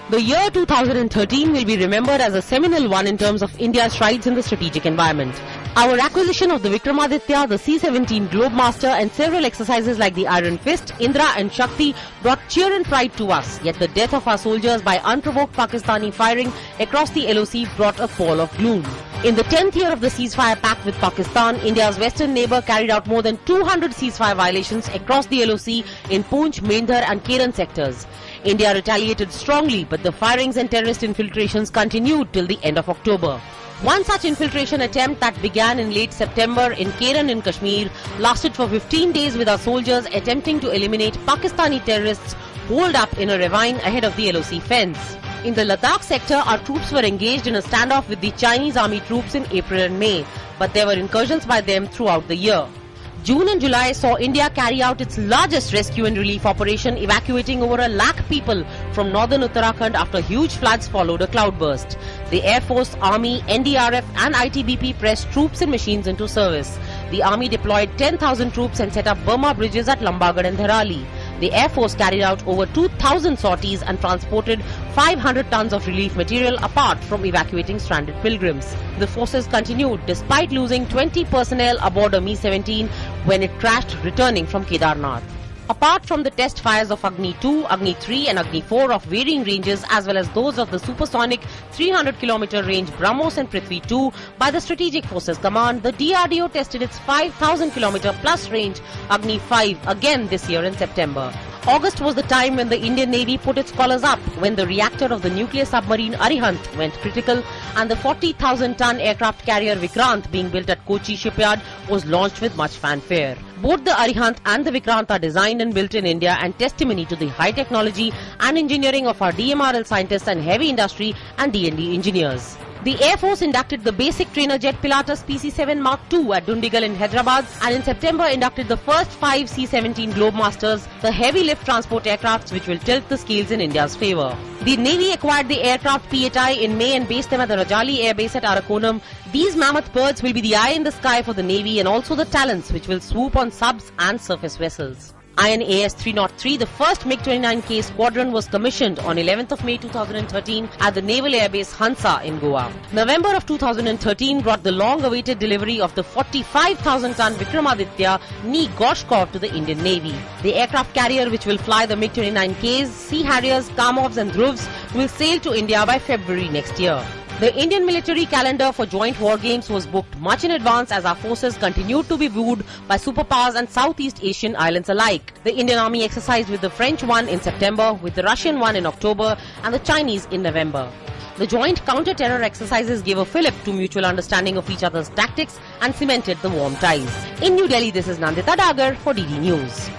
The year 2013 will be remembered as a seminal one in terms of India's strides in the strategic environment. Our acquisition of the Vikramaditya, the C-17 Globemaster and several exercises like the Iron Fist, Indra and Shakti brought cheer and pride to us. Yet the death of our soldiers by unprovoked Pakistani firing across the LOC brought a pall of gloom. In the 10th year of the ceasefire pact with Pakistan, India's western neighbour carried out more than 200 ceasefire violations across the LOC in Poonch, Mendhar and Keran sectors. India retaliated strongly, but the firings and terrorist infiltrations continued till the end of October. One such infiltration attempt that began in late September in Keran in Kashmir lasted for 15 days with our soldiers attempting to eliminate Pakistani terrorists holed up in a ravine ahead of the LOC fence. In the Ladakh sector, our troops were engaged in a standoff with the Chinese army troops in April and May, but there were incursions by them throughout the year. June and July saw India carry out its largest rescue and relief operation, evacuating over 1 lakh people from northern Uttarakhand after huge floods followed a cloudburst. The Air Force, Army, NDRF and ITBP pressed troops and machines into service. The Army deployed 10,000 troops and set up Burma bridges at Lambagad and Dharali. The Air Force carried out over 2,000 sorties and transported 500 tons of relief material apart from evacuating stranded pilgrims. The forces continued despite losing 20 personnel aboard a Mi-17 when it crashed returning from Kedarnath. Apart from the test fires of Agni 2, Agni 3 and Agni 4 of varying ranges as well as those of the supersonic 300-kilometer range BrahMos and Prithvi 2 by the Strategic Forces Command, the DRDO tested its 5,000-kilometer plus range Agni 5 again this year in September. August was the time when the Indian Navy put its collars up when the reactor of the nuclear submarine Arihant went critical and the 40,000-ton aircraft carrier Vikrant being built at Kochi shipyard was launched with much fanfare. Both the Arihant and the Vikrant are designed and built in India and testimony to the high technology and engineering of our DMRL scientists and heavy industry and D&D engineers. The Air Force inducted the basic trainer jet Pilatus PC-7 Mark II at Dundigal in Hyderabad and in September inducted the first 5 C-17 Globemasters, the heavy lift transport aircrafts which will tilt the scales in India's favour. The Navy acquired the aircraft P-8I in May and based them at the Rajali Air Base at Arakonam. These mammoth birds will be the eye in the sky for the Navy and also the talents which will swoop on subs and surface vessels. INAS 303, the first MiG-29K squadron, was commissioned on 11th of May 2013 at the Naval Air Base Hansa in Goa. November of 2013 brought the long-awaited delivery of the 45,000-ton Vikramaditya NE Goshkov to the Indian Navy. The aircraft carrier which will fly the MiG-29Ks, Sea Harriers, Kamovs and Dhruvs will sail to India by February next year. The Indian military calendar for joint war games was booked much in advance as our forces continued to be wooed by superpowers and Southeast Asian islands alike. The Indian Army exercised with the French one in September, with the Russian one in October and the Chinese in November. The joint counter-terror exercises gave a fillip to mutual understanding of each other's tactics and cemented the warm ties. In New Delhi, this is Nandita Dagar for DD News.